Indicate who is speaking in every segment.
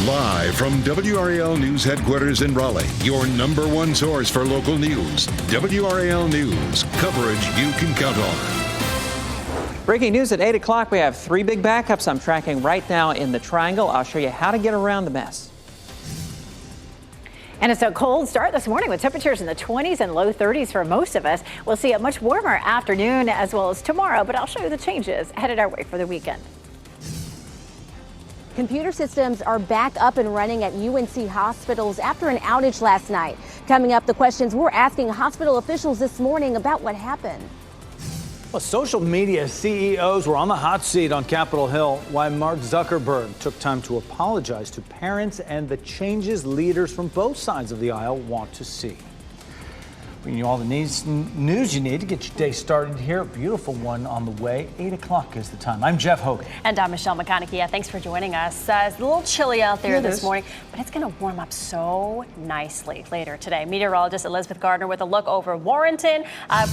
Speaker 1: Live from WRAL News Headquarters in Raleigh, your number one source for local news. WRAL News, coverage you can count on.
Speaker 2: Breaking news at 8 o'clock, we have 3 big backups I'm tracking right now in the triangle. I'll show you how to get around the mess.
Speaker 3: And it's a cold start this morning with temperatures in the 20s and low 30s for most of us. We'll see a much warmer afternoon as well as tomorrow, but I'll show you the changes headed our way for the weekend.
Speaker 4: Computer systems are back up and running at UNC hospitals after an outage last night. Coming up, the questions we're asking hospital officials this morning about what happened.
Speaker 5: Well, social media CEOs were on the hot seat on Capitol Hill. Why Mark Zuckerberg took time to apologize to parents and the changes leaders from both sides of the aisle want to see. Bringing you all the news you need to get your day started here. A beautiful one on the way. 8 o'clock is the time. I'm Jeff Hogan.
Speaker 6: And I'm Michelle McConaughey. Thanks for joining us. It's a little chilly out there this morning, but it's going to warm up so nicely later today. Meteorologist Elizabeth Gardner with a look over Warrenton.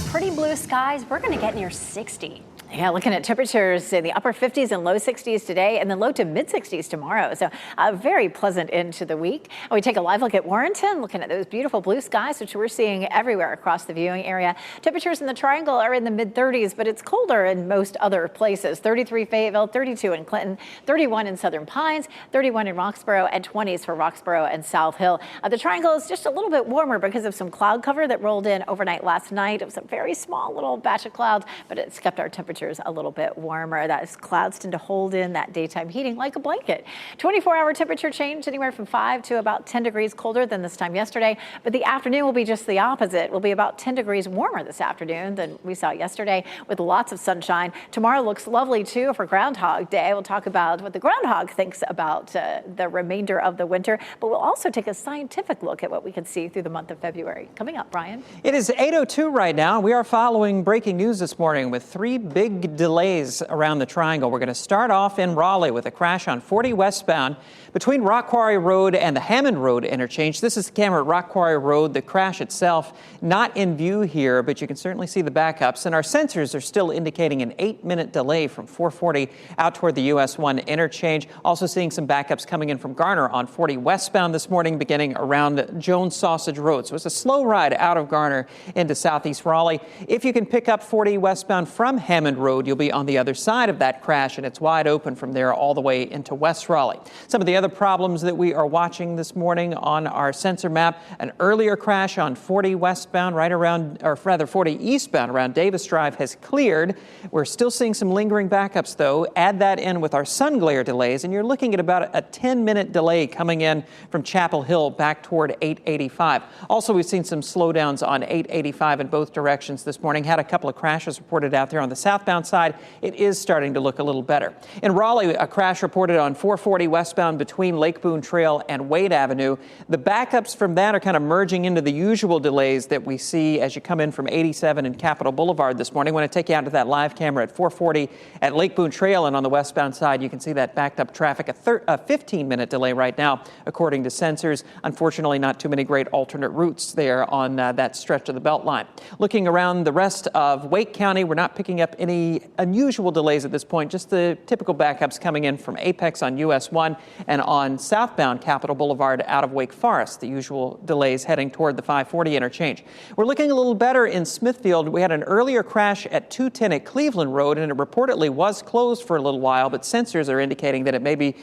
Speaker 6: Pretty blue skies. We're going to get near 60.
Speaker 3: Yeah, looking at temperatures in the upper 50s and low 60s today, and then low to mid 60s tomorrow. So a very pleasant end to the week. And we take a live look at Warrenton, looking at those beautiful blue skies, which we're seeing everywhere across the viewing area. Temperatures in the triangle are in the mid 30s, but it's colder in most other places. 33 Fayetteville, 32 in Clinton, 31 in Southern Pines, 31 in Roxborough, and 20s for Roxborough and South Hill. The triangle is just a little bit warmer because of some cloud cover that rolled in overnight last night. It was a very small little batch of clouds, but it's kept our temperatures a little bit warmer. Those clouds tend to hold in that daytime heating like a blanket. 24-hour temperature change anywhere from 5 to about 10 degrees colder than this time yesterday, but the afternoon will be just the opposite. We'll be about 10 degrees warmer this afternoon than we saw yesterday with lots of sunshine. Tomorrow looks lovely too for Groundhog Day. We'll talk about what the groundhog thinks about the remainder of the winter, but we'll also take a scientific look at what we can see through the month of February. Coming up, Brian.
Speaker 2: It is 8:02 right now. We are following breaking news this morning with 3 big delays around the triangle. We're going to start off in Raleigh with a crash on 40 westbound between Rock Quarry Road and the Hammond Road interchange. This is the camera at Rock Quarry Road. The crash itself not in view here, but you can certainly see the backups. And our sensors are still indicating an 8-minute delay from 440 out toward the US 1 interchange. Also seeing some backups coming in from Garner on 40 westbound this morning, beginning around Jones Sausage Road. So it's a slow ride out of Garner into southeast Raleigh. If you can pick up 40 westbound from Hammond Road, you'll be on the other side of that crash, and it's wide open from there all the way into West Raleigh. Some of the other problems that we are watching this morning on our sensor map: an earlier crash on 40 westbound right around, or rather 40 eastbound around Davis Drive has cleared. We're still seeing some lingering backups though. Add that in with our sun glare delays, and you're looking at about a 10-minute delay coming in from Chapel Hill back toward 885. Also, we've seen some slowdowns on 885 in both directions this morning. Had a couple of crashes reported out there on the southbound side. It is starting to look a little better. In Raleigh, a crash reported on 440 westbound between Lake Boone Trail and Wade Avenue. The backups from that are kind of merging into the usual delays that we see as you come in from 87 and Capitol Boulevard this morning. I want to take you out to that live camera at 440 at Lake Boone Trail, and on the westbound side, you can see that backed up traffic, a 15-minute delay right now, according to sensors. Unfortunately, not too many great alternate routes there on that stretch of the Beltline. Looking around the rest of Wake County, we're not picking up any unusual delays at this point, just the typical backups coming in from Apex on US 1 and on southbound Capitol Boulevard out of Wake Forest, the usual delays heading toward the 540 interchange. We're looking a little better in Smithfield. We had an earlier crash at 210 at Cleveland Road, and it reportedly was closed for a little while, but sensors are indicating that it may be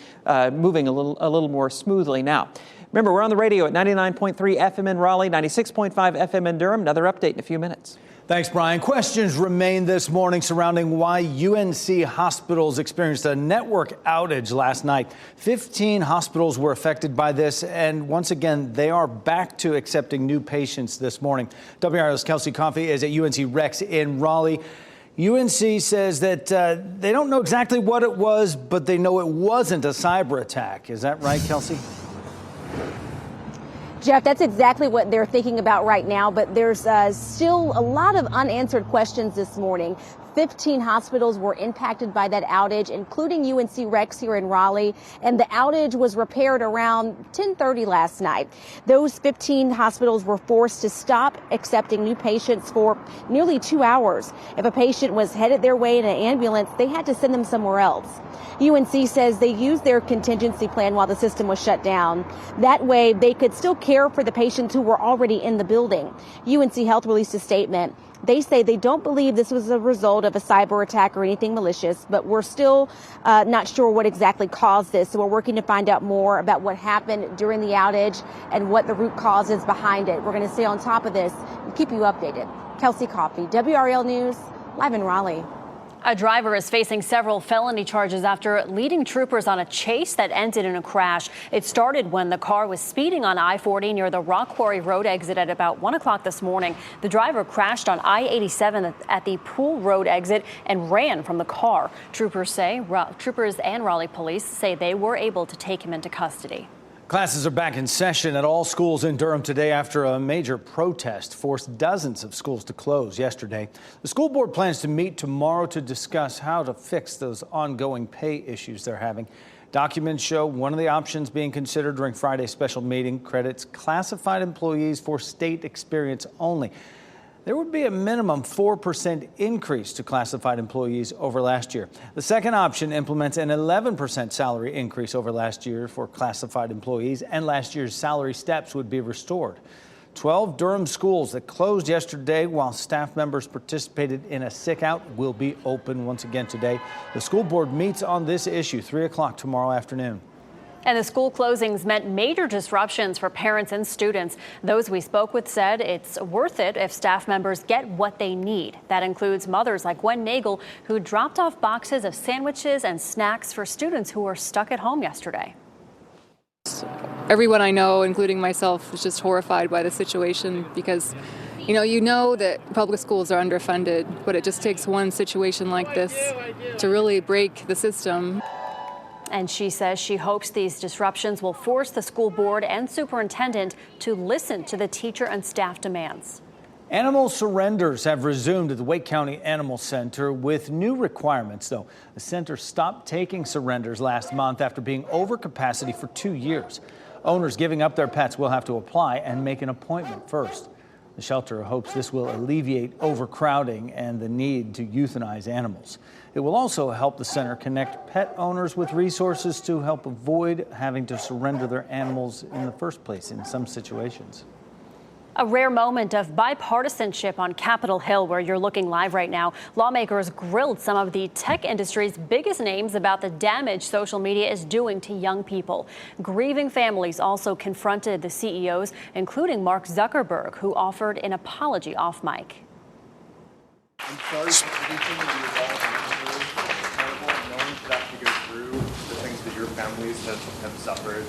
Speaker 2: moving a little more smoothly now. Remember, we're on the radio at 99.3 FM in Raleigh, 96.5 FM in Durham. Another update in a few minutes.
Speaker 5: Thanks, Brian. Questions remain this morning surrounding why UNC hospitals experienced a network outage last night. 15 hospitals were affected by this, and once again, they are back to accepting new patients this morning. WRAL's Kelsey Coffey is at UNC Rex in Raleigh. UNC says that they don't know exactly what it was, but they know it wasn't a cyber attack. Is that right, Kelsey?
Speaker 4: Jeff, that's exactly what they're thinking about right now, but there's still a lot of unanswered questions this morning. 15 hospitals were impacted by that outage, including UNC Rex here in Raleigh. And the outage was repaired around 10:30 last night. Those 15 hospitals were forced to stop accepting new patients for nearly 2 hours. If a patient was headed their way in an ambulance, they had to send them somewhere else. UNC says they used their contingency plan while the system was shut down. That way, they could still care for the patients who were already in the building. UNC Health released a statement. They say they don't believe this was a result of a cyber attack or anything malicious, but we're still not sure what exactly caused this. So we're working to find out more about what happened during the outage and what the root cause is behind it. We're going to stay on top of this and keep you updated. Kelsey Coffey, WRAL News, live in Raleigh.
Speaker 6: A driver is facing several felony charges after leading troopers on a chase that ended in a crash. It started when the car was speeding on I-40 near the Rock Quarry Road exit at about 1 o'clock this morning. The driver crashed on I-87 at the Pool Road exit and ran from the car. Troopers and Raleigh police say they were able to take him into custody.
Speaker 5: Classes are back in session at all schools in Durham today after a major protest forced dozens of schools to close yesterday. The school board plans to meet tomorrow to discuss how to fix those ongoing pay issues they're having. Documents show one of the options being considered during Friday's special meeting credits classified employees for state experience only. There would be a minimum 4% increase to classified employees over last year. The second option implements an 11% salary increase over last year for classified employees, and last year's salary steps would be restored. 12 Durham schools that closed yesterday while staff members participated in a sick out will be open once again today. The school board meets on this issue 3 o'clock tomorrow afternoon.
Speaker 6: And the school closings meant major disruptions for parents and students. Those we spoke with said it's worth it if staff members get what they need. That includes mothers like Gwen Nagel, who dropped off boxes of sandwiches and snacks for students who were stuck at home yesterday.
Speaker 7: Everyone I know, including myself, is just horrified by the situation because you know that public schools are underfunded, but it just takes one situation like this to really break the system.
Speaker 6: And she says she hopes these disruptions will force the school board and superintendent to listen to the teacher and staff demands.
Speaker 5: Animal surrenders have resumed at the Wake County Animal Center with new requirements, though. The center stopped taking surrenders last month after being over capacity for 2 years. Owners giving up their pets will have to apply and make an appointment first. The shelter hopes this will alleviate overcrowding and the need to euthanize animals. It will also help the center connect pet owners with resources to help avoid having to surrender their animals in the first place in some situations.
Speaker 6: A rare moment of bipartisanship on Capitol Hill, where you're looking live right now. Lawmakers grilled some of the tech industry's biggest names about the damage social media is doing to young people. Grieving families also confronted the CEOs, including Mark Zuckerberg, who offered an apology off mic.
Speaker 8: I'm sorry for everything that you all have knowing that have to go through the things that your families have suffered.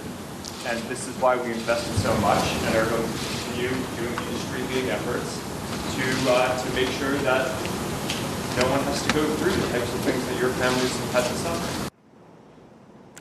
Speaker 8: And this is why we invested so much and are going to continue doing industry-leading efforts to make sure that no one has to go through the types of things that your families have had to suffer.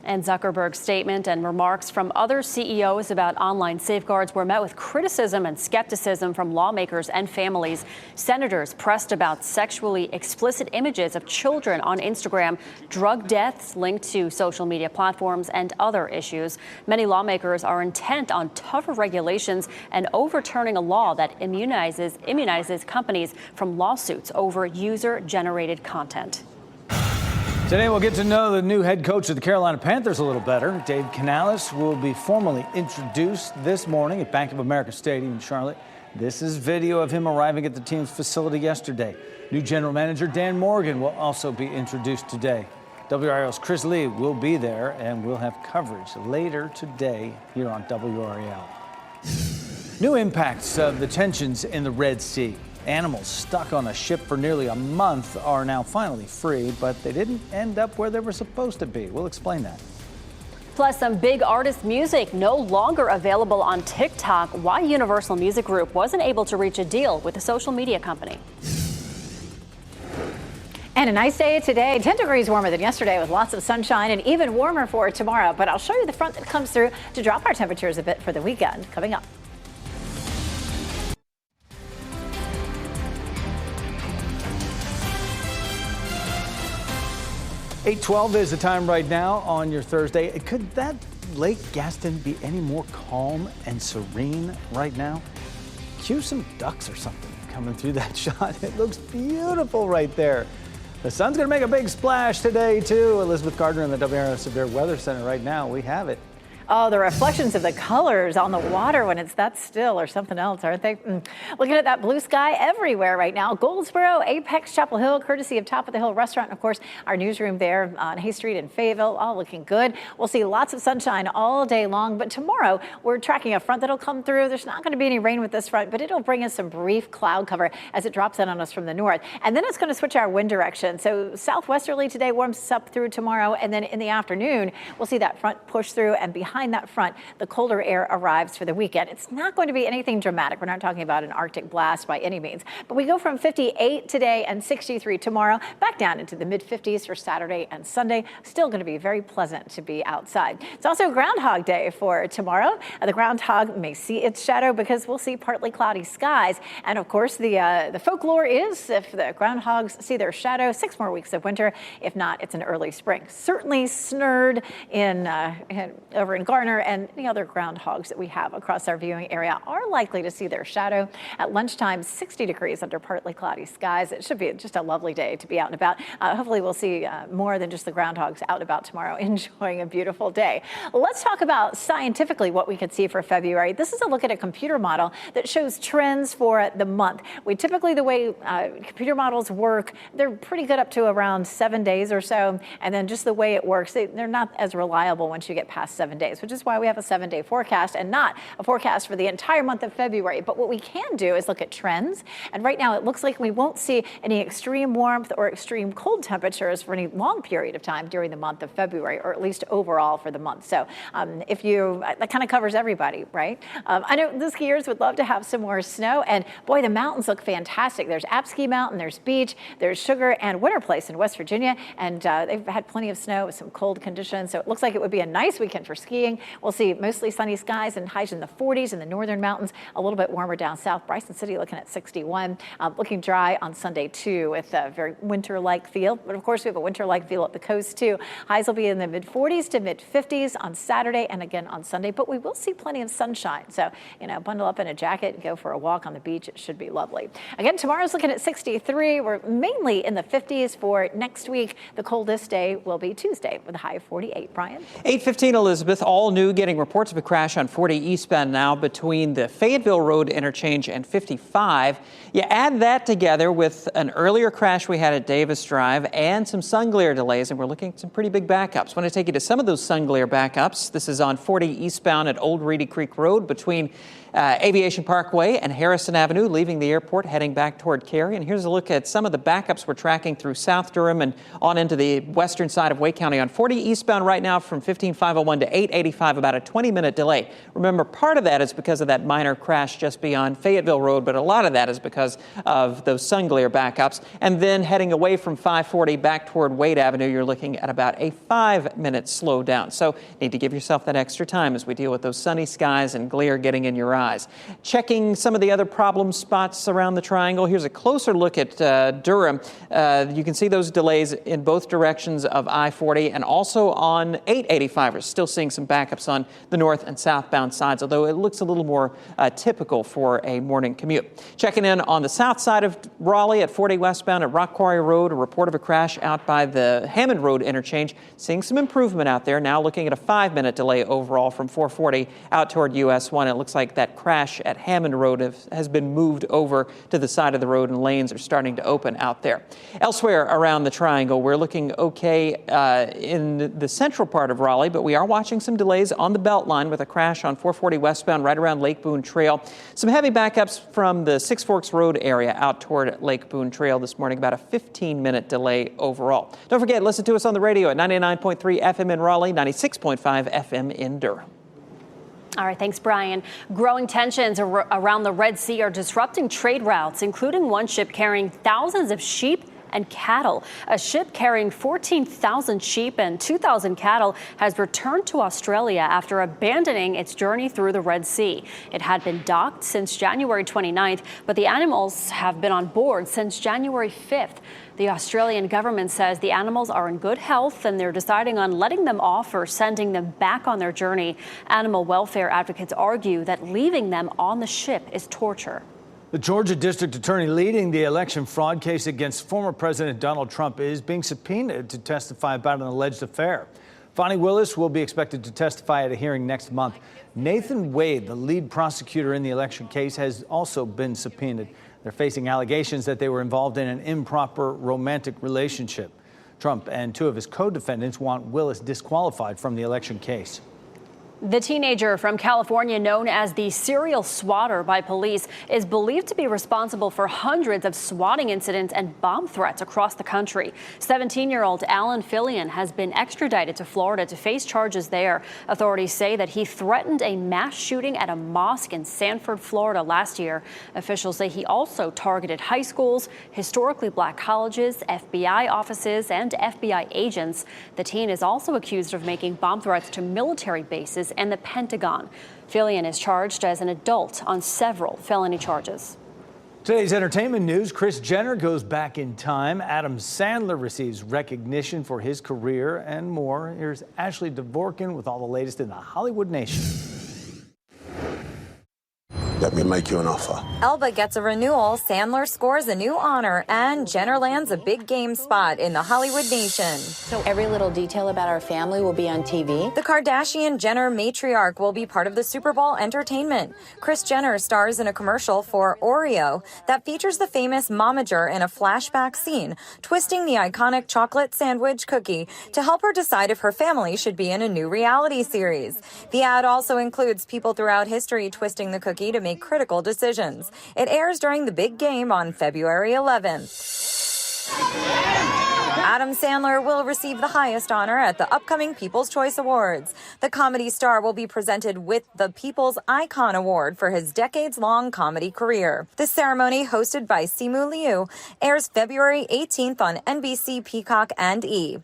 Speaker 6: And Zuckerberg's statement and remarks from other CEOs about online safeguards were met with criticism and skepticism from lawmakers and families. Senators pressed about sexually explicit images of children on Instagram, drug deaths linked to social media platforms, and other issues. Many lawmakers are intent on tougher regulations and overturning a law that immunizes companies from lawsuits over user-generated content.
Speaker 5: Today we'll get to know the new head coach of the Carolina Panthers a little better. Dave Canales will be formally introduced this morning at Bank of America Stadium in Charlotte. This is video of him arriving at the team's facility yesterday. New general manager Dan Morgan will also be introduced today. WRAL's Chris Lee will be there, and we'll have coverage later today here on WRAL. New impacts of the tensions in the Red Sea. Animals stuck on a ship for nearly a month are now finally free, but they didn't end up where they were supposed to be. We'll explain that.
Speaker 6: Plus, some big artist music no longer available on TikTok. Why Universal Music Group wasn't able to reach a deal with a social media company.
Speaker 3: And a nice day today, 10 degrees warmer than yesterday with lots of sunshine, and even warmer for tomorrow. But I'll show you the front that comes through to drop our temperatures a bit for the weekend coming up.
Speaker 5: 8:12 is the time right now on your Thursday. Could that Lake Gaston be any more calm and serene right now? Cue some ducks or something coming through that shot. It looks beautiful right there. The sun's going to make a big splash today, too. Elizabeth Gardner in the WRAL Severe Weather Center right now. We have it.
Speaker 3: Oh, the reflections of the colors on the water when it's that still or something else, aren't they? Looking at that blue sky everywhere right now. Goldsboro, Apex, Chapel Hill, courtesy of Top of the Hill Restaurant. And of course, our newsroom there on Hay Street in Fayetteville, all looking good. We'll see lots of sunshine all day long. But tomorrow, we're tracking a front that'll come through. There's not going to be any rain with this front, but it'll bring us some brief cloud cover as it drops in on us from the north. And then it's going to switch our wind direction. So southwesterly today warms us up through tomorrow. And then in the afternoon, we'll see that front push through, and behind that front, the colder air arrives for the weekend. It's not going to be anything dramatic. We're not talking about an Arctic blast by any means, but we go from 58 today and 63 tomorrow, back down into the mid-50s for Saturday and Sunday. Still going to be very pleasant to be outside. It's also Groundhog Day for tomorrow. The groundhog may see its shadow because we'll see partly cloudy skies. And of course, the folklore is if the groundhogs see their shadow, 6 more weeks of winter. If not, it's an early spring. Certainly snurred over in Garner, and the other groundhogs that we have across our viewing area are likely to see their shadow. At lunchtime, 60 degrees under partly cloudy skies. It should be just a lovely day to be out and about. Hopefully we'll see more than just the groundhogs out and about tomorrow enjoying a beautiful day. Let's talk about scientifically what we could see for February. This is a look at a computer model that shows trends for the month. We typically, the way computer models work, they're pretty good up to around 7 days or so. And then just the way it works, they're not as reliable once you get past 7 days, which is why we have a 7-day forecast and not a forecast for the entire month of February. But what we can do is look at trends. And right now it looks like we won't see any extreme warmth or extreme cold temperatures for any long period of time during the month of February, or at least overall for the month. So that kind of covers everybody, right? I know the skiers would love to have some more snow, and boy, the mountains look fantastic. There's Apsky Mountain, there's Beach, there's Sugar and Winter Place in West Virginia, and they've had plenty of snow with some cold conditions. So it looks like it would be a nice weekend for skiing. We'll see mostly sunny skies and highs in the 40s in the northern mountains, a little bit warmer down south. Bryson City looking at 61, looking dry on Sunday too, with a very winter-like feel. But of course, we have a winter-like feel at the coast too. Highs will be in the mid-40s to mid-50s on Saturday and again on Sunday, but we will see plenty of sunshine. So, bundle up in a jacket and go for a walk on the beach. It should be lovely. Again, tomorrow's looking at 63. We're mainly in the 50s for next week. The coldest day will be Tuesday with a high of 48. Brian?
Speaker 2: 8:15, Elizabeth. All new, getting reports of a crash on 40 eastbound now between the Fayetteville Road interchange and 55. You add that together with an earlier crash we had at Davis Drive and some sun glare delays, and we're looking at some pretty big backups. I want to take you to some of those sun glare backups. This is on 40 eastbound at Old Reedy Creek Road between Aviation Parkway and Harrison Avenue, leaving the airport, heading back toward Cary. And here's a look at some of the backups we're tracking through South Durham and on into the western side of Wake County. On 40 eastbound right now from 15501 to 885, about a 20-minute delay. Remember, part of that is because of that minor crash just beyond Fayetteville Road, but a lot of that is because of those sun glare backups. And then heading away from 540 back toward Wade Avenue, you're looking at about a 5-minute slowdown. So need to give yourself that extra time as we deal with those sunny skies and glare getting in your eyes. Checking some of the other problem spots around the triangle. Here's a closer look at Durham. You can see those delays in both directions of I-40 and also on 885. We're still seeing some backups on the north and southbound sides, although it looks a little more typical for a morning commute. Checking in on the south side of Raleigh at 40 westbound at Rock Quarry Road, a report of a crash out by the Hammond Road interchange. Seeing some improvement out there. Now looking at a 5-minute delay overall from 440 out toward US 1. It looks like that crash at Hammond Road has been moved over to the side of the road, and lanes are starting to open out there. Elsewhere around the triangle, we're looking okay in the central part of Raleigh, but we are watching some delays on the Beltline with a crash on 440 westbound right around Lake Boone Trail. Some heavy backups from the Six Forks Road area out toward Lake Boone Trail this morning, about a 15-minute delay overall. Don't forget, listen to us on the radio at 99.3 FM in Raleigh, 96.5 FM in Durham.
Speaker 6: All right, thanks, Brian. Growing tensions around the Red Sea are disrupting trade routes, including one ship carrying thousands of sheep and cattle. A ship carrying 14,000 sheep and 2,000 cattle has returned to Australia after abandoning its journey through the Red Sea. It had been docked since January 29th, but the animals have been on board since January 5th. The Australian government says the animals are in good health and they're deciding on letting them off or sending them back on their journey. Animal welfare advocates argue that leaving them on the ship is torture.
Speaker 5: The Georgia district attorney leading the election fraud case against former President Donald Trump is being subpoenaed to testify about an alleged affair. Fani Willis will be expected to testify at a hearing next month. Nathan Wade, the lead prosecutor in the election case, has also been subpoenaed. They're facing allegations that they were involved in an improper romantic relationship. Trump and two of his co-defendants want Willis disqualified from the election case.
Speaker 6: The teenager from California, known as the serial swatter by police, is believed to be responsible for hundreds of swatting incidents and bomb threats across the country. 17-year-old Alan Fillion has been extradited to Florida to face charges there. Authorities say that he threatened a mass shooting at a mosque in Sanford, Florida last year. Officials say he also targeted high schools, historically black colleges, FBI offices, and FBI agents. The teen is also accused of making bomb threats to military bases and the Pentagon. Fillion is charged as an adult on several felony charges.
Speaker 5: Today's entertainment news: Kris Jenner goes back in time. Adam Sandler receives recognition for his career and more. Here's Ashley Dvorkin with all the latest in the Hollywood Nation.
Speaker 9: Let me make you an offer.
Speaker 10: Elba gets a renewal, Sandler scores a new honor, and Jenner lands a big game spot in the Hollywood Nation.
Speaker 11: So every little detail about our family will be on TV?
Speaker 10: The Kardashian-Jenner matriarch will be part of the Super Bowl entertainment. Kris Jenner stars in a commercial for Oreo that features the famous momager in a flashback scene, twisting the iconic chocolate sandwich cookie to help her decide if her family should be in a new reality series. The ad also includes people throughout history twisting the cookie to make critical decisions. It airs during the big game on February 11th. Adam Sandler will receive the highest honor at the upcoming People's Choice Awards. The comedy star will be presented with the People's Icon Award for his decades-long comedy career. The ceremony, hosted by Simu Liu, airs February 18th on NBC, Peacock, and E!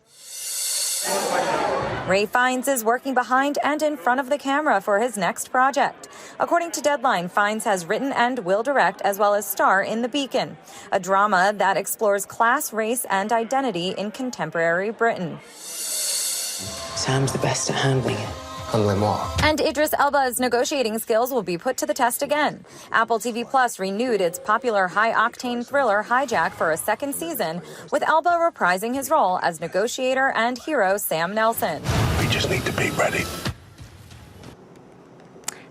Speaker 10: Ray Fiennes is working behind and in front of the camera for his next project. According to Deadline, Fiennes has written and will direct as well as star in The Beacon, a drama that explores class, race, and identity in contemporary Britain.
Speaker 11: Sam's the best at handling it.
Speaker 10: And Idris Elba's negotiating skills will be put to the test again. Apple TV Plus renewed its popular high-octane thriller Hijack for a second season, with Elba reprising his role as negotiator and hero Sam Nelson.
Speaker 9: We just need to be ready.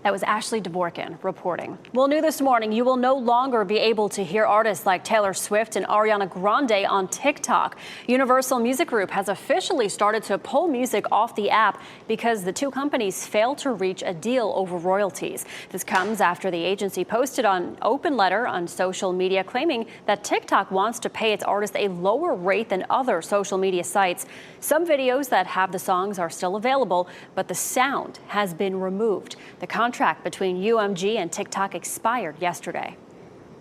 Speaker 6: That was Ashley Dvorkin reporting. Well, new this morning, you will no longer be able to hear artists like Taylor Swift and Ariana Grande on TikTok. Universal Music Group has officially started to pull music off the app because the two companies failed to reach a deal over royalties. This comes after the agency posted an open letter on social media claiming that TikTok wants to pay its artists a lower rate than other social media sites. Some videos that have the songs are still available, but the sound has been removed. The contract between UMG and TikTok expired yesterday.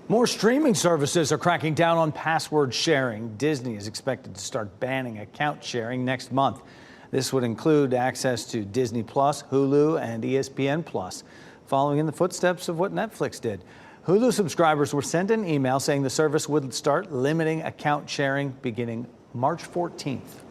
Speaker 5: More streaming services are cracking down on password sharing. Disney is expected to start banning account sharing next month. This would include access to Disney Plus, Hulu, and ESPN Plus, following in the footsteps of what Netflix did. Hulu subscribers were sent an email saying the service would start limiting account sharing beginning March 14th.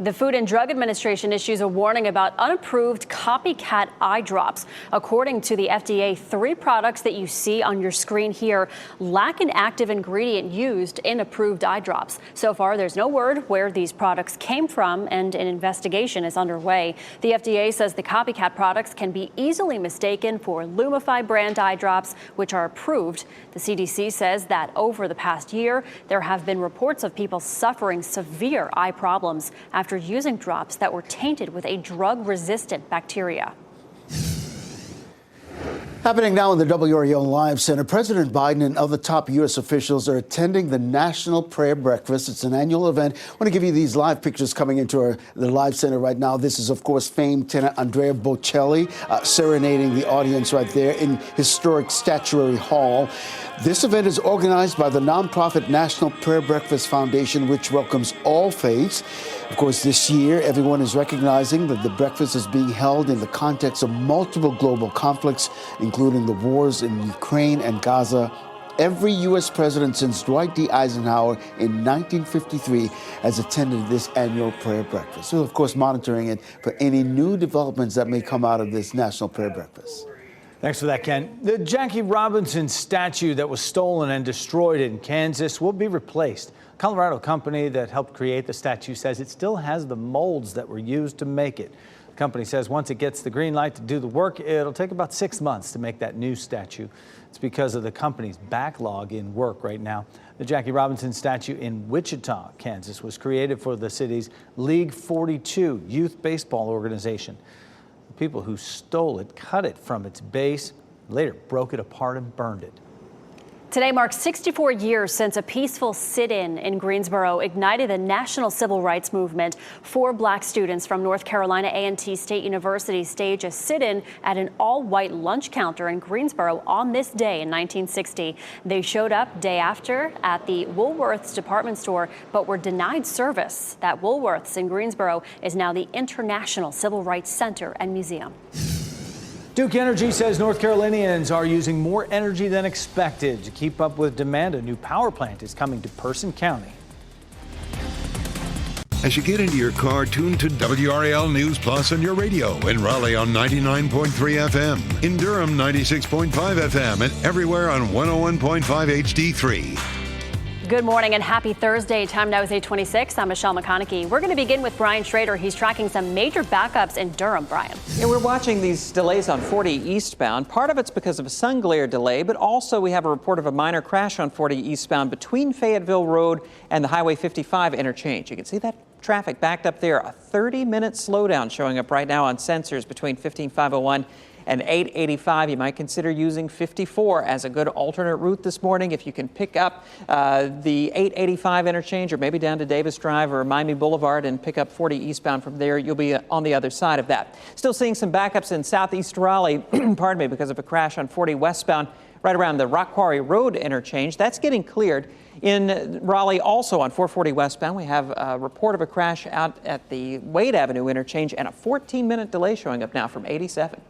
Speaker 6: The Food and Drug Administration issues a warning about unapproved copycat eye drops. According to the FDA, 3 products that you see on your screen here lack an active ingredient used in approved eye drops. So far, there's no word where these products came from, and an investigation is underway. The FDA says the copycat products can be easily mistaken for Lumify brand eye drops, which are approved. The CDC says that over the past year, there have been reports of people suffering severe eye problems after using drops that were tainted with a drug-resistant bacteria.
Speaker 12: Happening now in the WRAL Live Center, President Biden and other top U.S. officials are attending the National Prayer Breakfast. It's an annual event. I want to give you these live pictures coming into the Live Center right now. This is, of course, famed tenor Andrea Bocelli serenading the audience right there in historic Statuary Hall. This event is organized by the nonprofit National Prayer Breakfast Foundation, which welcomes all faiths. Of course, this year, everyone is recognizing that the breakfast is being held in the context of multiple global conflicts, including the wars in Ukraine and Gaza. Every U.S. president since Dwight D. Eisenhower in 1953 has attended this annual prayer breakfast. We're, of course, monitoring it for any new developments that may come out of this National Prayer Breakfast.
Speaker 5: Thanks for that, Ken. The Jackie Robinson statue that was stolen and destroyed in Kansas will be replaced. A Colorado company that helped create the statue says it still has the molds that were used to make it. The company says once it gets the green light to do the work, it'll take about 6 months to make that new statue. It's because of the company's backlog in work right now. The Jackie Robinson statue in Wichita, Kansas, was created for the city's League 42 youth baseball organization. The people who stole it cut it from its base, later broke it apart and burned it.
Speaker 6: Today marks 64 years since a peaceful sit-in in Greensboro ignited a national civil rights movement. 4 black students from North Carolina A&T State University staged a sit-in at an all-white lunch counter in Greensboro on this day in 1960. They showed up day after at the Woolworth's department store, but were denied service. That Woolworth's in Greensboro is now the International Civil Rights Center and Museum.
Speaker 5: Duke Energy says North Carolinians are using more energy than expected. To keep up with demand, a new power plant is coming to Person County.
Speaker 1: As you get into your car, tune to WRAL News Plus on your radio. In Raleigh on 99.3 FM. In Durham, 96.5 FM. And everywhere on 101.5 HD3.
Speaker 6: Good morning and happy Thursday. Time now is 8:26. I'm Michelle McConaughey. We're going to begin with Brian Schrader. He's tracking some major backups in Durham, Brian.
Speaker 2: Yeah, we're watching these delays on 40 eastbound. Part of it's because of a sun glare delay, but also we have a report of a minor crash on 40 eastbound between Fayetteville Road and the Highway 55 interchange. You can see that traffic backed up there. A 30-minute slowdown showing up right now on sensors between 15501 and 885. You might consider using 54 as a good alternate route this morning. If you can pick up the 885 interchange or maybe down to Davis Drive or Miami Boulevard and pick up 40 eastbound from there, you'll be on the other side of that. Still seeing some backups in southeast Raleigh, pardon me, because of a crash on 40 westbound right around the Rock Quarry Road interchange. That's getting cleared. In Raleigh, also on 440 westbound, we have a report of a crash out at the Wade Avenue interchange and a 14-minute delay showing up now from 87.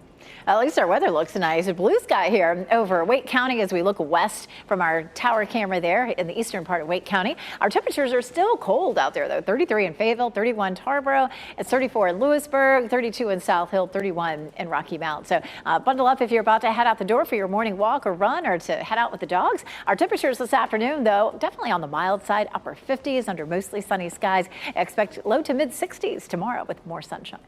Speaker 3: At least our weather looks nice. A blue sky here over Wake County as we look west from our tower camera there in the eastern part of Wake County. Our temperatures are still cold out there, though. 33 in Fayetteville, 31 Tarboro. It's 34 in Lewisburg, 32 in South Hill, 31 in Rocky Mount. So bundle up if you're about to head out the door for your morning walk or run or to head out with the dogs. Our temperatures this afternoon, though, definitely on the mild side, upper 50s under mostly sunny skies. Expect low to mid 60s tomorrow with more sunshine.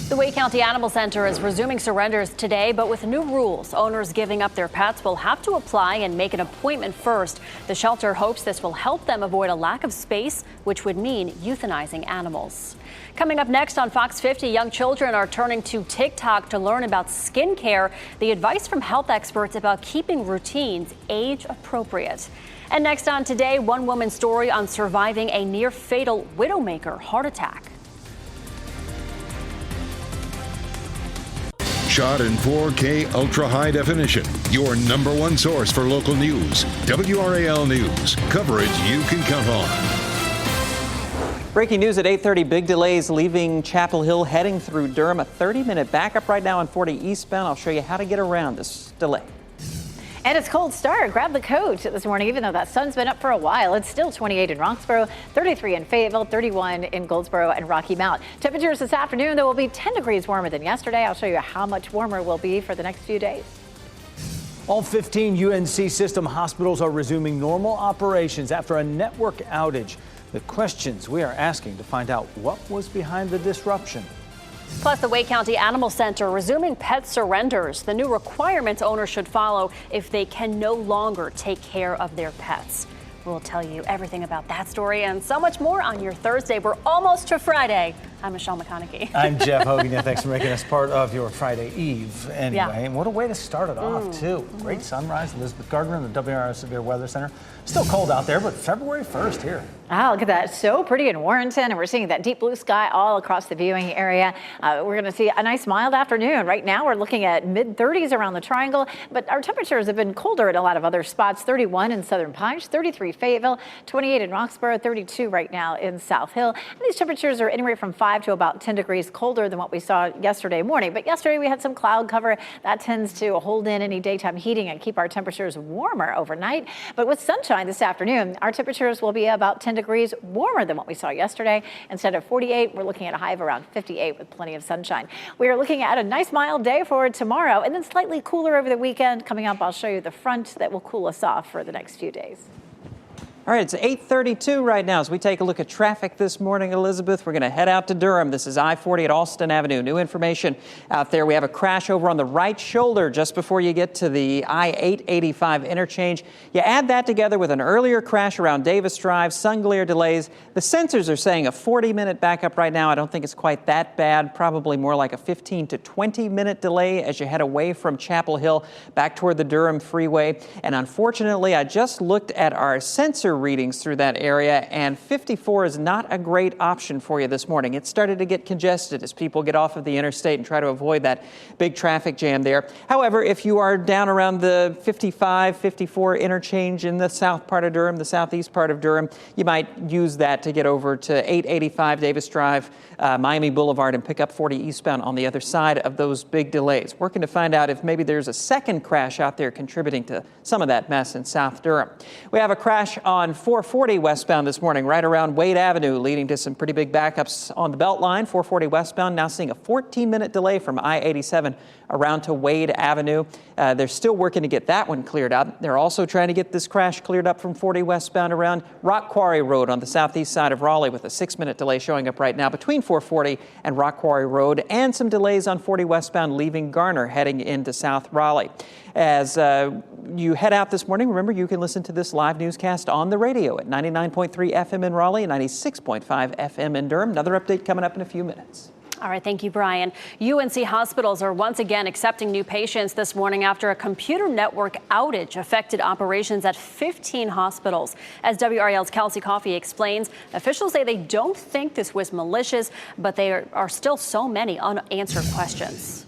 Speaker 6: The Wake County Animal Center is resuming surrenders today, but with new rules. Owners giving up their pets will have to apply and make an appointment first. The shelter hopes this will help them avoid a lack of space, which would mean euthanizing animals. Coming up next on Fox 50, young children are turning to TikTok to learn about skincare, the advice from health experts about keeping routines age appropriate. And next on Today, one woman's story on surviving a near fatal Widowmaker heart attack.
Speaker 1: Shot in 4K ultra high definition. Your number one source for local news. WRAL News. Coverage you can count on.
Speaker 2: Breaking news at 8:30. Big delays leaving Chapel Hill heading through Durham. A 30-minute backup right now on 40 eastbound. I'll show you how to get around this delay.
Speaker 3: And it's cold start. Grab the coat this morning, even though that sun's been up for a while. It's still 28 in Roxborough, 33 in Fayetteville, 31 in Goldsboro and Rocky Mount. Temperatures this afternoon, though, will be 10 degrees warmer than yesterday. I'll show you how much warmer it will be for the next few days.
Speaker 5: All 15 UNC system hospitals are resuming normal operations after a network outage. The questions we are asking to find out what was behind the disruption.
Speaker 6: Plus, the Wake County Animal Center resuming pet surrenders. The new requirements owners should follow if they can no longer take care of their pets. We'll tell you everything about that story and so much more on your Thursday. We're almost to Friday. I'm Michelle McConaughey.
Speaker 5: I'm Jeff Hogan. Yeah, thanks for making us part of your Friday Eve. Anyway, and what a way to start it off, too. Great sunrise. Elizabeth Gardner in the WRAL Severe Weather Center. Still cold out there, but February 1st here.
Speaker 3: Oh, look at that. So pretty in Warrenton. And we're seeing that deep blue sky all across the viewing area. We're going to see a nice mild afternoon. Right now, we're looking at mid-30s around the Triangle, but our temperatures have been colder at a lot of other spots. 31 in Southern Pines, 33 Fayetteville, 28 in Roxborough, 32 right now in South Hill. And these temperatures are anywhere from 5 to about 10 degrees colder than what we saw yesterday morning. But yesterday, we had some cloud cover. That tends to hold in any daytime heating and keep our temperatures warmer overnight. But with sunshine this afternoon, our temperatures will be about 10 degrees warmer than what we saw yesterday. Instead of 48, we're looking at a high of around 58 with plenty of sunshine. We are looking at a nice mild day for tomorrow and then slightly cooler over the weekend. Coming up, I'll show you the front that will cool us off for the next few days.
Speaker 2: All right, it's 8:32 right now. As we take a look at traffic this morning, Elizabeth, we're going to head out to Durham. This is I-40 at Alston Avenue. New information out there. We have a crash over on the right shoulder just before you get to the I-885 interchange. You add that together with an earlier crash around Davis Drive, sun glare delays. The sensors are saying a 40-minute backup right now. I don't think it's quite that bad. Probably more like a 15 to 20-minute delay as you head away from Chapel Hill back toward the Durham Freeway. And unfortunately, I just looked at our sensor readings through that area, and 54 is not a great option for you this morning. It started to get congested as people get off of the interstate and try to avoid that big traffic jam there. However, if you are down around the 55, 54 interchange in the south part of Durham, the southeast part of Durham, you might use that to get over to 885 Davis Drive, Miami Boulevard, and pick up 40 eastbound on the other side of those big delays. Working to find out if maybe there's a second crash out there contributing to some of that mess in South Durham. We have a crash on 440 westbound this morning, right around Wade Avenue, leading to some pretty big backups on the Beltline. 440 westbound, now seeing a 14-minute delay from I-87 around to Wade Avenue. They're still working to get that one cleared up. They're also trying to get this crash cleared up from 40 westbound around Rock Quarry Road on the southeast side of Raleigh, with a 6-minute delay showing up right now between 440 and Rock Quarry Road, and some delays on 40 westbound leaving Garner heading into South Raleigh. As you head out this morning, remember you can listen to this live newscast on the radio at 99.3 FM in Raleigh and 96.5 FM in Durham. Another update coming up in a few minutes.
Speaker 6: All right, thank you, Brian. UNC hospitals are once again accepting new patients this morning after a computer network outage affected operations at 15 hospitals. As WRAL's Kelsey Coffey explains, officials say they don't think this was malicious, but there are still so many unanswered questions.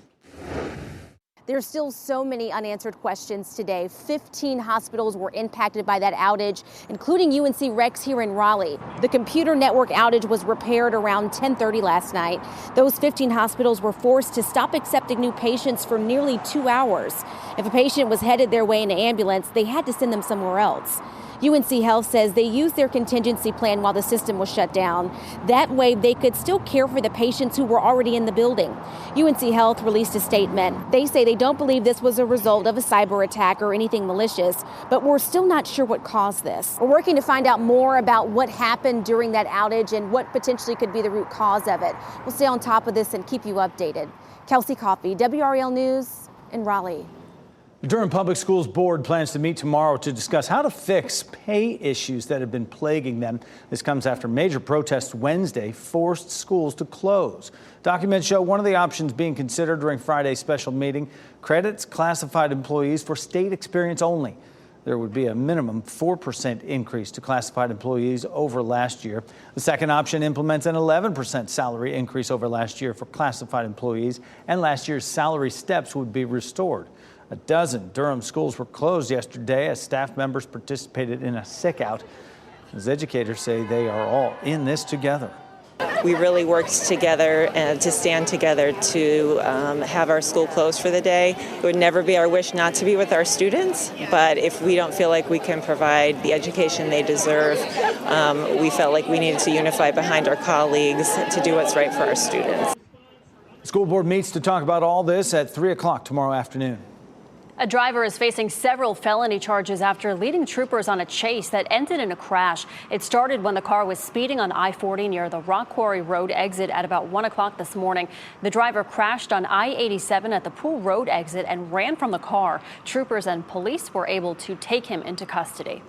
Speaker 4: There's still so many unanswered questions today. 15 hospitals were impacted by that outage, including UNC Rex here in Raleigh. The computer network outage was repaired around 10:30 last night. Those 15 hospitals were forced to stop accepting new patients for nearly 2 hours. If a patient was headed their way in an ambulance, they had to send them somewhere else. UNC Health says they used their contingency plan while the system was shut down. That way, they could still care for the patients who were already in the building. UNC Health released a statement. They say they don't believe this was a result of a cyber attack or anything malicious, but we're still not sure what caused this. We're working to find out more about what happened during that outage and what potentially could be the root cause of it. We'll stay on top of this and keep you updated. Kelsey Coffey, WRAL News in Raleigh.
Speaker 5: The Durham Public Schools Board plans to meet tomorrow to discuss how to fix pay issues that have been plaguing them. This comes after major protests Wednesday forced schools to close. Documents show one of the options being considered during Friday's special meeting credits classified employees for state experience only. There would be a minimum 4% increase to classified employees over last year. The second option implements an 11% salary increase over last year for classified employees, and last year's salary steps would be restored. A dozen Durham schools were closed yesterday as staff members participated in a sick-out. As educators say, they are all in this together.
Speaker 13: We really worked together and to stand together to have our school closed for the day. It would never be our wish not to be with our students, but if we don't feel like we can provide the education they deserve, we felt like we needed to unify behind our colleagues to do what's right for our students.
Speaker 5: The school board meets to talk about all this at 3 o'clock tomorrow afternoon.
Speaker 6: A driver is facing several felony charges after leading troopers on a chase that ended in a crash. It started when the car was speeding on I-40 near the Rock Quarry Road exit at about 1 o'clock this morning. The driver crashed on I-87 at the Pool Road exit and ran from the car. Troopers and police were able to take him into custody.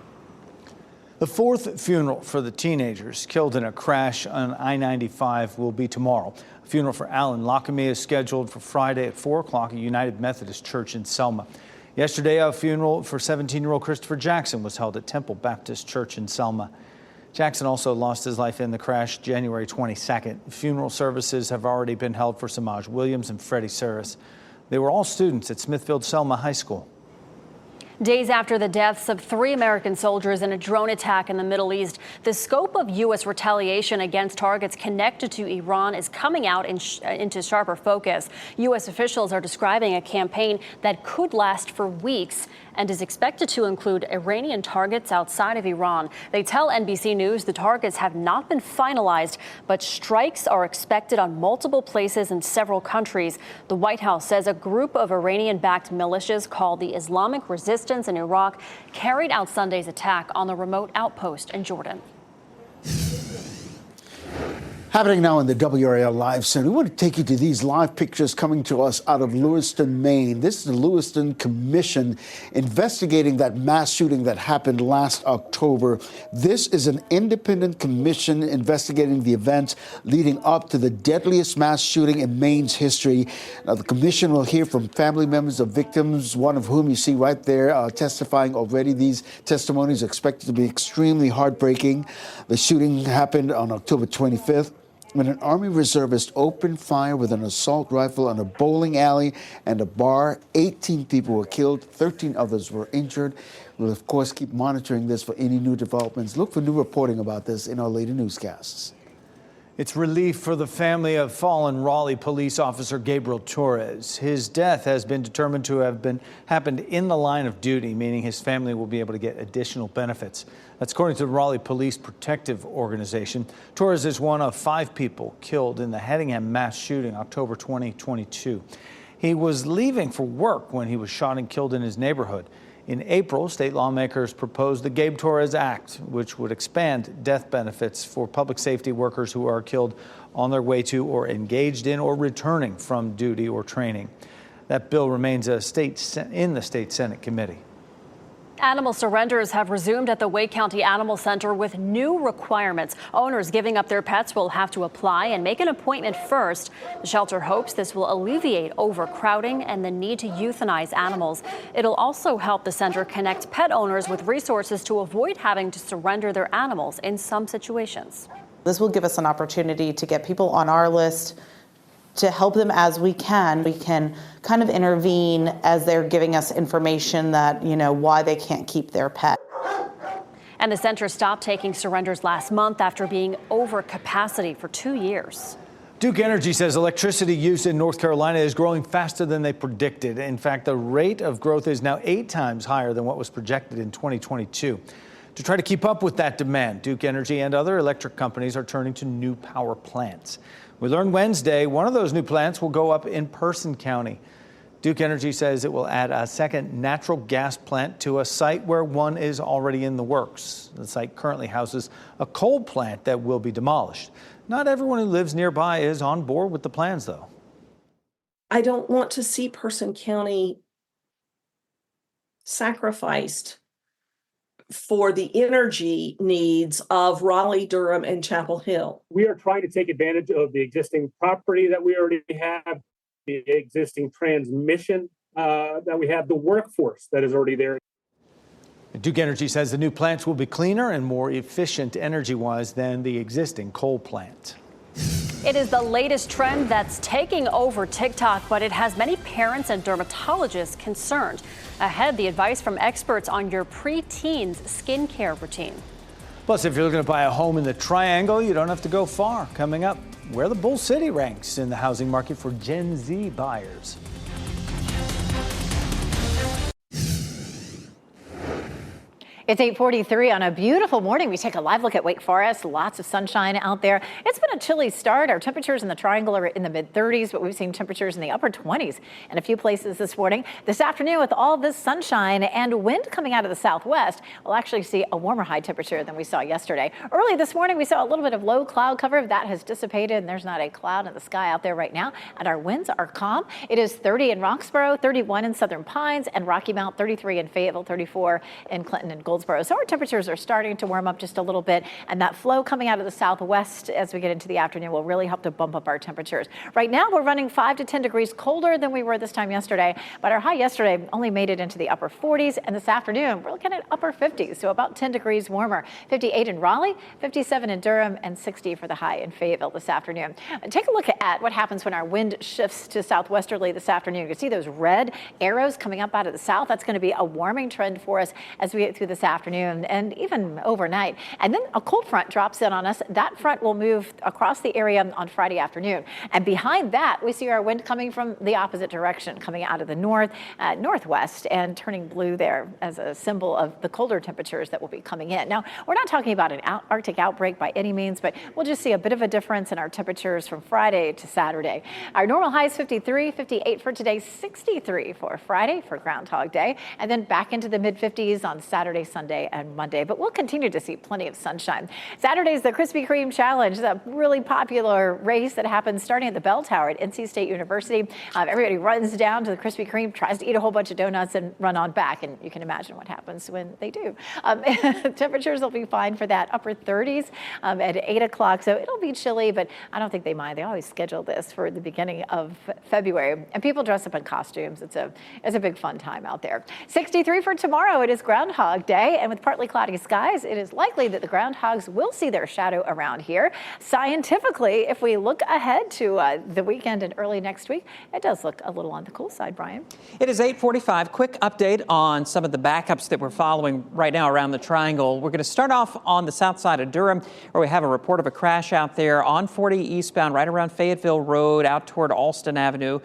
Speaker 5: The fourth funeral for the teenagers killed in a crash on I-95 will be tomorrow. A funeral for Alan Lockamy is scheduled for Friday at 4 o'clock at United Methodist Church in Selma. Yesterday, a funeral for 17-year-old Christopher Jackson was held at Temple Baptist Church in Selma. Jackson also lost his life in the crash January 22nd. Funeral services have already been held for Samaj Williams and Freddie Saris. They were all students at Smithfield Selma High School.
Speaker 6: Days after the deaths of 3 American soldiers in a drone attack in the Middle East, the scope of U.S. retaliation against targets connected to Iran is coming out into sharper focus. U.S. officials are describing a campaign that could last for weeks and is expected to include Iranian targets outside of Iran. They tell NBC News the targets have not been finalized, but strikes are expected on multiple places in several countries. The White House says a group of Iranian-backed militias called the Islamic Resistance in Iraq carried out Sunday's attack on the remote outpost in Jordan.
Speaker 12: Happening now in the WRAL Live Center, we want to take you to these live pictures coming to us out of Lewiston, Maine. This is the Lewiston Commission investigating that mass shooting that happened last October. This is an independent commission investigating the events leading up to the deadliest mass shooting in Maine's history. Now, the commission will hear from family members of victims, one of whom you see right there testifying already. These testimonies are expected to be extremely heartbreaking. The shooting happened on October 25th. When an Army reservist opened fire with an assault rifle on a bowling alley and a bar. 18 people were killed, 13 others were injured. We'll, of course, keep monitoring this for any new developments. Look for new reporting about this in our later newscasts.
Speaker 5: It's relief for the family of fallen Raleigh police officer Gabriel Torres. His death has been determined to have happened in the line of duty, meaning his family will be able to get additional benefits. That's according to the Raleigh Police Protective Organization. Torres is one of 5 people killed in the Hedingham mass shooting October 2022. He was leaving for work when he was shot and killed in his neighborhood. In April, state lawmakers proposed the Gabe Torres Act, which would expand death benefits for public safety workers who are killed on their way to or engaged in or returning from duty or training. That bill remains in the state Senate committee.
Speaker 6: Animal surrenders have resumed at the Wake County Animal Center with new requirements. Owners giving up their pets will have to apply and make an appointment first. The shelter hopes this will alleviate overcrowding and the need to euthanize animals. It'll also help the center connect pet owners with resources to avoid having to surrender their animals in some situations.
Speaker 14: This will give us an opportunity to get people on our list, to help them as we can. We can kind of intervene as they're giving us information that, why they can't keep their pet.
Speaker 6: And the center stopped taking surrenders last month after being over capacity for 2 years.
Speaker 5: Duke Energy says electricity use in North Carolina is growing faster than they predicted. In fact, the rate of growth is now 8 times higher than what was projected in 2022. To try to keep up with that demand, Duke Energy and other electric companies are turning to new power plants. We learned Wednesday one of those new plants will go up in Person County. Duke Energy says it will add a second natural gas plant to a site where one is already in the works. The site currently houses a coal plant that will be demolished. Not everyone who lives nearby is on board with the plans, though.
Speaker 15: I don't want to see Person County sacrificed for the energy needs of Raleigh, Durham, and Chapel Hill.
Speaker 16: We are trying to take advantage of the existing property that we already have, the existing transmission that we have, the workforce that is already there.
Speaker 5: Duke Energy says the new plants will be cleaner and more efficient energy-wise than the existing coal plant.
Speaker 6: It is the latest trend that's taking over TikTok, but it has many parents and dermatologists concerned. Ahead, the advice from experts on your pre-teen's skincare routine.
Speaker 5: Plus, if you're looking to buy a home in the Triangle, you don't have to go far. Coming up, where the Bull City ranks in the housing market for Gen Z buyers.
Speaker 3: It's 8:43 on a beautiful morning. We take a live look at Wake Forest. Lots of sunshine out there. It's been a chilly start. Our temperatures in the Triangle are in the mid-30s, but we've seen temperatures in the upper 20s in a few places this morning. This afternoon, with all this sunshine and wind coming out of the southwest, we'll actually see a warmer high temperature than we saw yesterday. Early this morning, we saw a little bit of low cloud cover. That has dissipated, and there's not a cloud in the sky out there right now. And our winds are calm. It is 30 in Roxborough, 31 in Southern Pines, and Rocky Mount, 33 in Fayetteville, 34 in Clinton and Golden. Goldsboro. So our temperatures are starting to warm up just a little bit, and that flow coming out of the southwest as we get into the afternoon will really help to bump up our temperatures. Right now, we're running 5 to 10 degrees colder than we were this time yesterday, but our high yesterday only made it into the upper 40s, and this afternoon, we're looking at upper 50s, so about 10 degrees warmer. 58 in Raleigh, 57 in Durham, and 60 for the high in Fayetteville this afternoon. And take a look at what happens when our wind shifts to southwesterly this afternoon. You can see those red arrows coming up out of the south. That's going to be a warming trend for us as we get through this afternoon and even overnight. And then a cold front drops in on us. That front will move across the area on Friday afternoon. And behind that, we see our wind coming from the opposite direction, coming out of the northwest and turning blue there as a symbol of the colder temperatures that will be coming in. Now, we're not talking about an Arctic outbreak by any means, but we'll just see a bit of a difference in our temperatures from Friday to Saturday. Our normal high is 53, 58 for today, 63 for Friday for Groundhog Day, and then back into the mid-50s on Saturday, Sunday, and Monday. But we'll continue to see plenty of sunshine. Saturday's the Krispy Kreme Challenge, a really popular race that happens starting at the bell tower at NC State University. Everybody runs down to the Krispy Kreme, tries to eat a whole bunch of donuts and run on back, and you can imagine what happens when they do. Temperatures will be fine for that, upper 30s at 8 o'clock, so it'll be chilly, but I don't think they mind. They always schedule this for the beginning of February, and people dress up in costumes. It's a big fun time out there. 63 for tomorrow. It is Groundhog Day, and with partly cloudy skies, it is likely that the groundhogs will see their shadow around here. Scientifically, if we look ahead to the weekend and early next week, it does look a little on the cool side, Brian.
Speaker 2: It is 8:45. Quick update on some of the backups that we're following right now around the triangle. We're going to start off on the south side of Durham, where we have a report of a crash out there on 40 eastbound, right around Fayetteville Road, out toward Alston Avenue.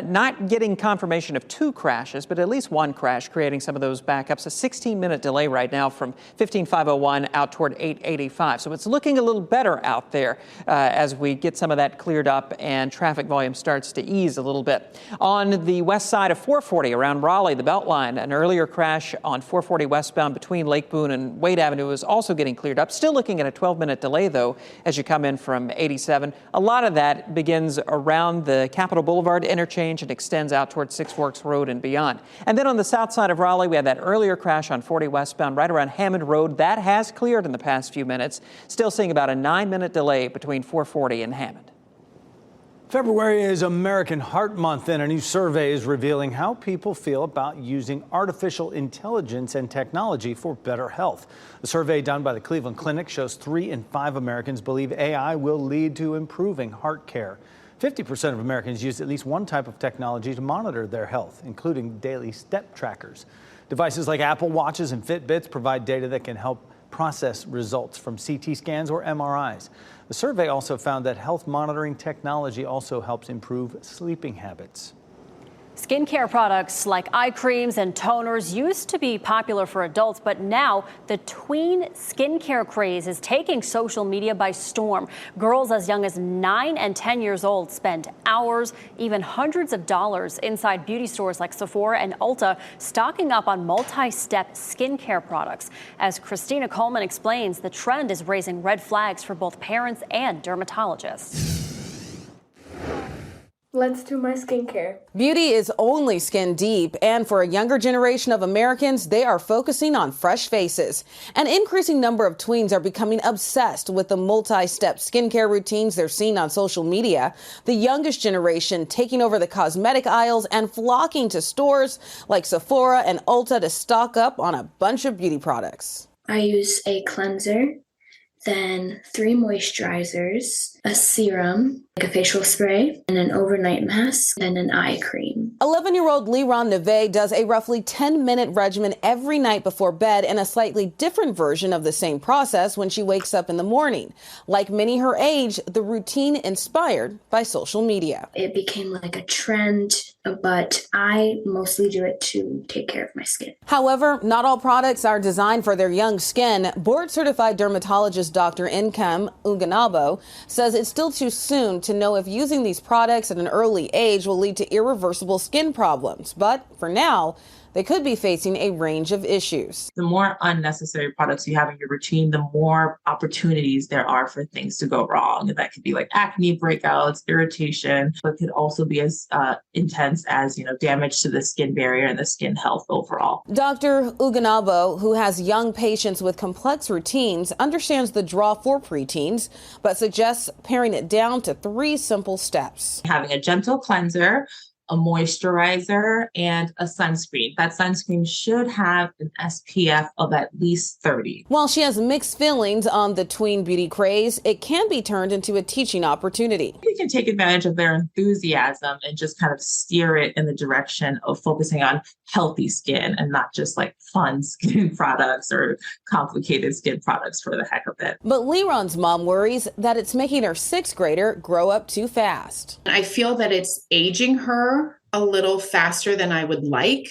Speaker 2: Not getting confirmation of two crashes, but at least one crash, creating some of those backups. A 16-minute delay right now from 15501 out toward 885. So it's looking a little better out there as we get some of that cleared up and traffic volume starts to ease a little bit. On the west side of 440 around Raleigh, the Beltline, an earlier crash on 440 westbound between Lake Boone and Wade Avenue is also getting cleared up. Still looking at a 12-minute delay, though, as you come in from 87. A lot of that begins around the Capitol Boulevard interchange and extends out toward Six Forks Road and beyond. And then on the south side of Raleigh, we had that earlier crash on 40 westbound right around Hammond Road. That has cleared in the past few minutes. Still seeing about a 9-minute delay between 440 and Hammond.
Speaker 5: February is American Heart Month, and a new survey is revealing how people feel about using artificial intelligence and technology for better health. The survey done by the Cleveland Clinic shows 3 in 5 Americans believe AI will lead to improving heart care. 50% of Americans use at least one type of technology to monitor their health, including daily step trackers. Devices like Apple Watches and Fitbits provide data that can help process results from CT scans or MRIs. The survey also found that health monitoring technology also helps improve sleeping habits.
Speaker 6: Skincare products like eye creams and toners used to be popular for adults, but now the tween skincare craze is taking social media by storm. Girls as young as 9 and 10 years old spend hours, even hundreds of dollars inside beauty stores like Sephora and Ulta, stocking up on multi-step skincare products. As Christina Coleman explains, the trend is raising red flags for both parents and dermatologists.
Speaker 17: Let's do my skincare.
Speaker 18: Beauty is only skin deep, and for a younger generation of Americans, they are focusing on fresh faces. An increasing number of tweens are becoming obsessed with the multi-step skincare routines they're seeing on social media. The youngest generation taking over the cosmetic aisles and flocking to stores like Sephora and Ulta to stock up on a bunch of beauty products.
Speaker 17: I use a cleanser, then 3 moisturizers, a serum, like a facial spray, and an overnight mask, and an eye cream.
Speaker 18: 11-year-old Liron Neve does a roughly 10-minute regimen every night before bed and a slightly different version of the same process when she wakes up in the morning. Like many her age, the routine inspired by social media.
Speaker 17: It became like a trend, but I mostly do it to take care of my skin.
Speaker 18: However, not all products are designed for their young skin. Board-certified dermatologist Dr. Nkem Uganabo says it's still too soon to know if using these products at an early age will lead to irreversible skin problems. But for now, they could be facing a range of issues.
Speaker 19: The more unnecessary products you have in your routine, the more opportunities there are for things to go wrong. And that could be like acne breakouts, irritation, but could also be as intense as, damage to the skin barrier and the skin health overall.
Speaker 18: Dr. Uganabo, who has young patients with complex routines, understands the draw for preteens, but suggests paring it down to 3 simple steps.
Speaker 19: Having a gentle cleanser, a moisturizer, and a sunscreen. That sunscreen should have an SPF of at least 30.
Speaker 18: While she has mixed feelings on the tween beauty craze, it can be turned into a teaching opportunity.
Speaker 19: We can take advantage of their enthusiasm and just kind of steer it in the direction of focusing on healthy skin and not just like fun skin products or complicated skin products for the heck of it.
Speaker 18: But Leron's mom worries that it's making her 6th grader grow up too fast.
Speaker 20: I feel that it's aging her a little faster than I would like.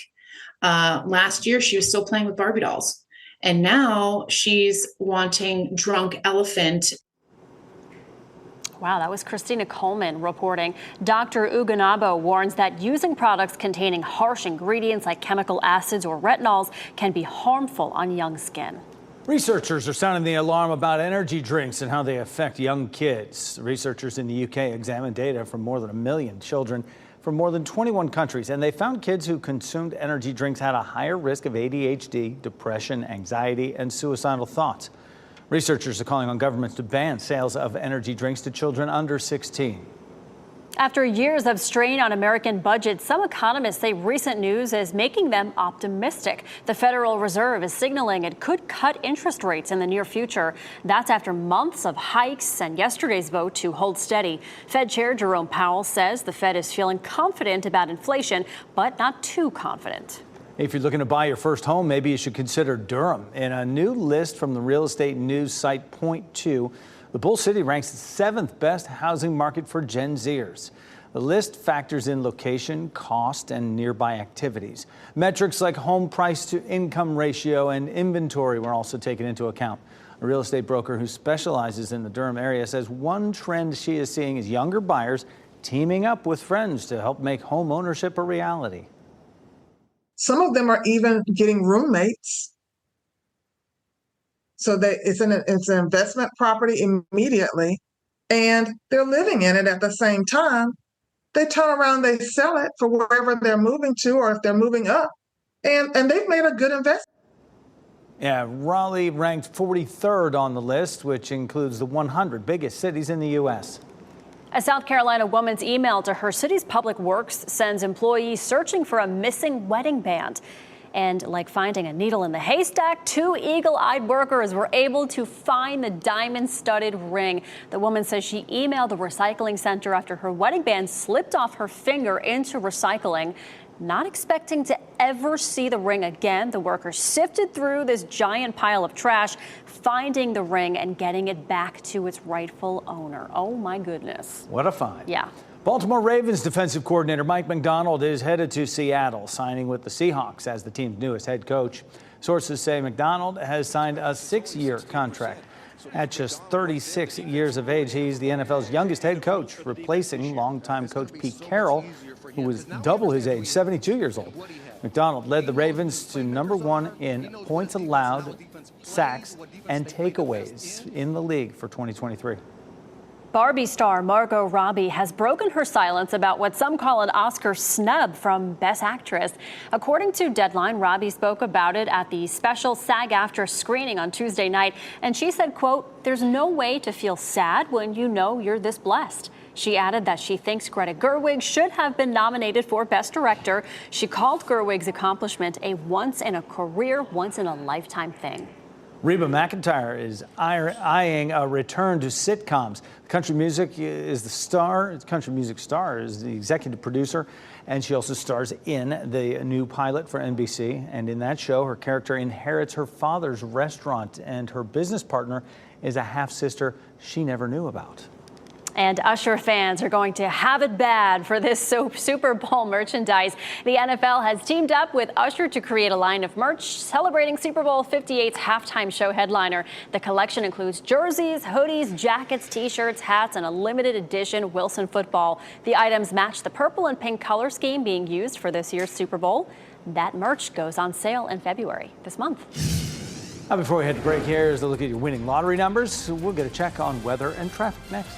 Speaker 20: Last year, she was still playing with Barbie dolls. And now she's wanting Drunk Elephant.
Speaker 6: Wow, that was Christina Coleman reporting. Dr. Uganabo warns that using products containing harsh ingredients like chemical acids or retinols can be harmful on young skin.
Speaker 5: Researchers are sounding the alarm about energy drinks and how they affect young kids. Researchers in the UK examined data from more than 1 million children from more than 21 countries, and they found kids who consumed energy drinks had a higher risk of ADHD, depression, anxiety, and suicidal thoughts. Researchers are calling on governments to ban sales of energy drinks to children under 16.
Speaker 6: After years of strain on American budgets, some economists say recent news is making them optimistic. The Federal Reserve is signaling it could cut interest rates in the near future. That's after months of hikes and yesterday's vote to hold steady. Fed Chair Jerome Powell says the Fed is feeling confident about inflation, but not too confident.
Speaker 5: If you're looking to buy your first home, maybe you should consider Durham. In a new list from the real estate news site Point2, the Bull City ranks the 7th best housing market for Gen Zers. The list factors in location, cost, and nearby activities. Metrics like home price to income ratio and inventory were also taken into account. A real estate broker who specializes in the Durham area says one trend she is seeing is younger buyers teaming up with friends to help make home ownership a reality.
Speaker 21: Some of them are even getting roommates. So it's an investment property immediately, and they're living in it at the same time. They turn around, they sell it for wherever they're moving to, or if they're moving up, and they've made a good investment.
Speaker 5: Yeah, Raleigh ranked 43rd on the list, which includes the 100 biggest cities in the U.S.
Speaker 6: A South Carolina woman's email to her city's public works sends employees searching for a missing wedding band. And like finding a needle in the haystack, 2 eagle-eyed workers were able to find the diamond-studded ring. The woman says she emailed the recycling center after her wedding band slipped off her finger into recycling. Not expecting to ever see the ring again, the workers sifted through this giant pile of trash, finding the ring and getting it back to its rightful owner. Oh, my goodness.
Speaker 5: What a find.
Speaker 6: Yeah.
Speaker 5: Baltimore Ravens defensive coordinator Mike McDonald is headed to Seattle, signing with the Seahawks as the team's newest head coach. Sources say McDonald has signed a 6-year contract. At just 36 years of age, he's the NFL's youngest head coach, replacing longtime coach Pete Carroll, who was double his age, 72 years old. McDonald led the Ravens to #1 in points allowed, sacks, and takeaways in the league for 2023.
Speaker 6: Barbie star Margot Robbie has broken her silence about what some call an Oscar snub from Best Actress. According to Deadline, Robbie spoke about it at the special SAG-AFTRA screening on Tuesday night, and she said, quote, "There's no way to feel sad when you know you're this blessed." She added that she thinks Greta Gerwig should have been nominated for Best Director. She called Gerwig's accomplishment a once-in-a-career, once-in-a-lifetime thing.
Speaker 5: Reba McEntire is eyeing a return to sitcoms. Country music star is the executive producer, and she also stars in the new pilot for NBC. And in that show, her character inherits her father's restaurant, and her business partner is a half-sister she never knew about.
Speaker 6: And Usher fans are going to have it bad for this Super Bowl merchandise. The NFL has teamed up with Usher to create a line of merch celebrating Super Bowl 58's halftime show headliner. The collection includes jerseys, hoodies, jackets, T-shirts, hats, and a limited edition Wilson football. The items match the purple and pink color scheme being used for this year's Super Bowl. That merch goes on sale in February this month.
Speaker 5: Now, before we head to break, here's a look at your winning lottery numbers. We'll get a check on weather and traffic next.